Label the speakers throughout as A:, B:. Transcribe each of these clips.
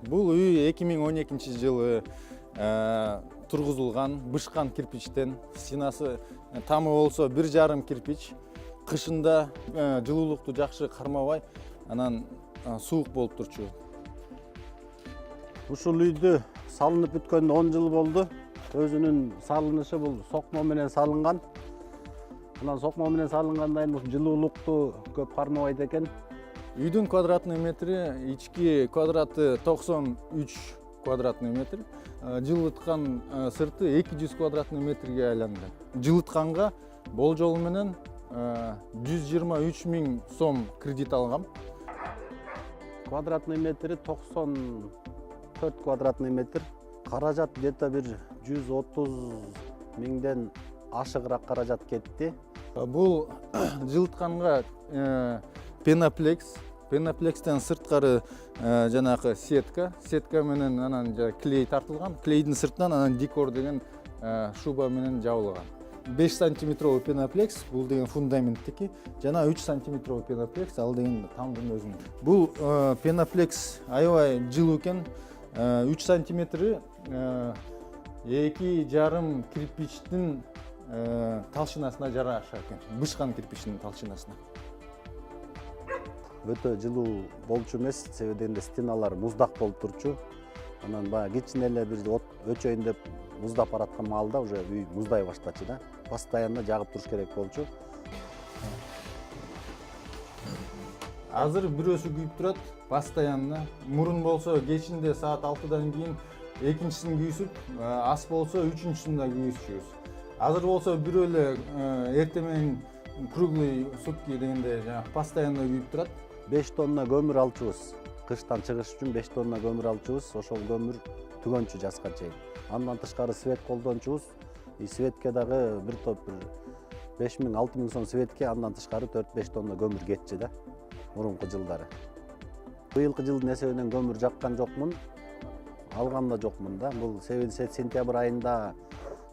A: Бул үй 2012-жылы тургузулган бышкан кирпичтен. Стенасы тамы болсо 1,5 кирпич. Кышында жылуулукту жакшы кармабай, анан суук болуп турчу.
B: Ушул үйдү салынып бүткөнүнө 10 жыл болду. Өзүнүн салынышы бул сокмо менен салынган. Анан сокмо менен салынгандан кийин жылуулукту көп кармабайт экен.
A: Үйдүн квадратный метри, ички квадраты 93 квадратный метр. Жылыткан сырты 200 квадратный метрге айланды. Жылытканга болжол менен 123 000 сом кредит алгам.
B: Квадратный метри 94 квадратный метр. Каражат где-то бир 130 000ден ашыгыраак каражат кетти.
A: Бул жылытканга пеноплекстен сырткары жанагы сетка менен анан клей тартылган. Клейдин сыртынан анан декор деген шуба менен жабылган. 5 сантиметровый пеноплекс, бул деген фундаменттики, жана 3 сантиметровый пеноплекс, ал деген тамдын өзүнүн. Бул пеноплекс аябай жылуу экен. 3 сантиметри 2,5 кирпичтин талшынасына жараша экен. Бышкан кирпичтин талшынасына.
B: Өтө жылуу болчу эмес, себеби дегенде стеналар муздак болуп турчу. Анан баягы кичине эле бир өчөйүн деп муздап бараткан маалда уже үй муздай баштачу да. Постоянно жагып туруш керек болчу.
A: Азыр бирөөсү күйүп турат, постоянно. Мурун болсо кечинде саат 6-дан кийин экинчисин күйүсүп, ас болсо үчүнчүсүн да күйүшчүбүз. Азыр болсо бирөө эле эртең менен круглый сутки дегенде постоянно күйүп турат.
B: 5 тонна көмүр алчубуз. Кыштан чыгыш үчүн 5 тонна көмүр алчубуз. Ошол көмүр түгөнчү жазга чейин. Андан тышкары свет колдончубуз. Светке дагы бир топ 5 000 6 000 сом светке, андан тышкары 4-5 тонна көмүр кетчү да мурунку жылдары. Быйылкы жылдын эсебинен көмүр жаккан жокмун, алган да жокмун да. Бул себеби сентябрь айында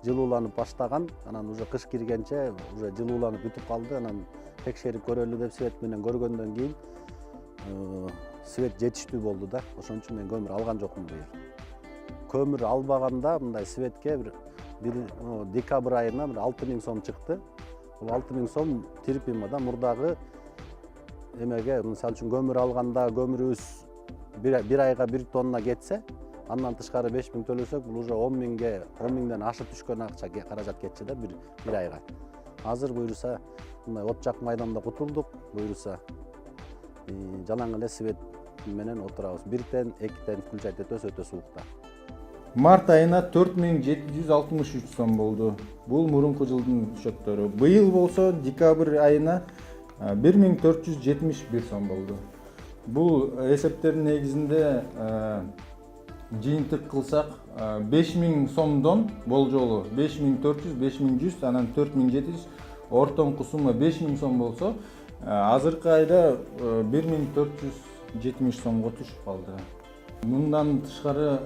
B: жылууланып баштаган, анан уже кыш киргенче уже жылууланып бүтүп калды. Анан текшерип көрөлү деп свет менен көргөндөн кийин свет жетиштүү болду да. Ошон үчүн мен көмүр алган жокмун быйыл. Көмүр албаганда мындай светке бир декабрь айына 6 000 сом чыкты. Бул 6 000 сом терпимо да. Мурдагы эмеге, мисалы үчүн көмүр алганда көмүрүбүз бир айга 1 тонна кетсе, андан тышкары 5 000 төлөсөк, бул уже 10 000ден ашып түшкөн акча каражат кетчү да бир айга. Азыр буюрса мындай от жак майданда кутулдук, буюрса жалаң эле свет менен отурабыз. 1-тен 2-тен включать этебиз, өтө суукта.
A: Март айына 4763 сом болду. Бул мурунку жылдын счеттору. Быйыл болсо декабрь айына 1471 сом болду. Бул эсептердин негизинде жыйынтык кылсак 5000 сомдон болжолу 5400, 5100, анан 4700, ортоңку сумма 5000 сом болсо, азыркы айда 1470 сомго түшүп калды. Мындан тышкары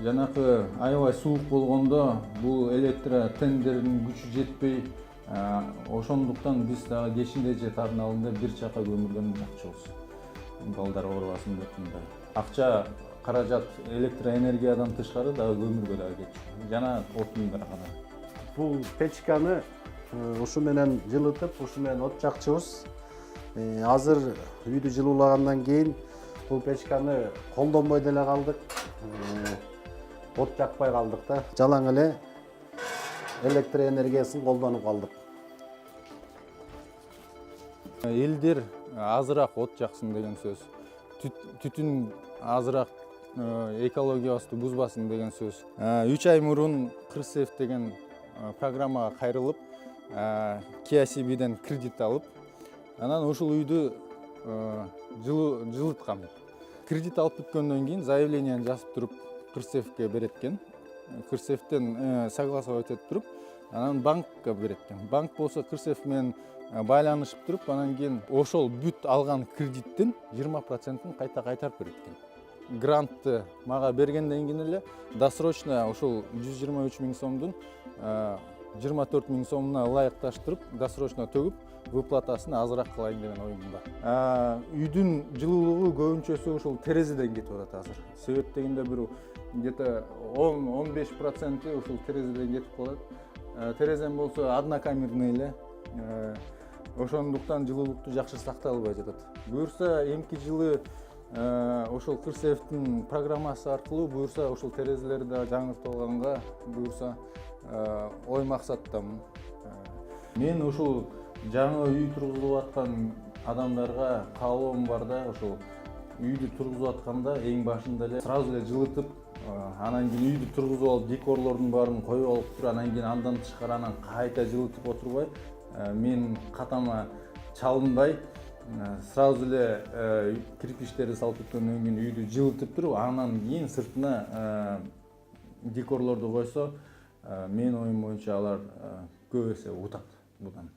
A: жанакы аябай суук болгондо бул электро тендердин күчү жетпей, ошондуктан биз дагы кечинде же тардын алдында бир чака көмүрдөн жакчыбыз. Балдар оорубасын деп мындай. Акча каражат электроэнергиядан тышкары дагы көмүргө дагы кетчү. Жана отун гана.
B: Бул печканы ушу менен жылытып, ушу менен от жакчыбыз. Азыр үйдү жылуулагандан кийин бул печканы колдонбой деле калдык. От жакпай калдык да. Жалаң эле электроэнергиясын колдонуп калдык.
A: Элдер азыраак от жаксын деген сөз. Түтүн азыраак экологиябызды бузбасын деген сөз. 3 ай мурун Кырсев деген программага кайрылып, KSB'ден кредит алып, анан ушул үйдү жылыткам. Кредит алып бүткөндөн кийин заявлениени жазып туруп Кырсевке берет экен. Кырсевден согласовать этип туруп, анан банкка берет экен. Банк болсо Кырсев менен байланышып туруп, анан кийин ошол бүт алган кредиттин 20%-ын кайта кайтарып берет экен. Грантты мага бергенден кийин эле досрочно ошол 123 000 сомдун 24 000 сомуна ылайыкташтырып, досрочно төгүп, выплатасын азыраак кылайын деген оюм бар. Үйдүн жылуулугу көбүнчөсү ушул терезеден кетип атат азыр. Себеп дегенде бир где-то 10-15% ушул терезеден кетип калат. Терезем болсо однокамерный эле. Ошондуктан жылуулукту жакшы сактай албай жатат. Буюрса эмки жылы ошол Кырсеевдин программасы аркылуу буюрса ошол терезелерди жаңыртып алганга буюрса ой максаттамын. Мен ушул жаңы үй тургузулуп аткан адамдарга каалоом бар да, ошол үйдү тургузуп атканда эң башында эле сразу эле жылытып, анан кийин үйдү тургузуп алып, декорлордун баарын коюп алып туруп, анан кийин андан тышкары анан кайта жылытып отурбай, мен катама чалынбай, сразу эле кирпичтерди салып бүткөндөн кийин үйдү жылытып туруп, анан кийин сыртына декорлорду койсо, менин оюм боюнча алар көп эсе утат будан.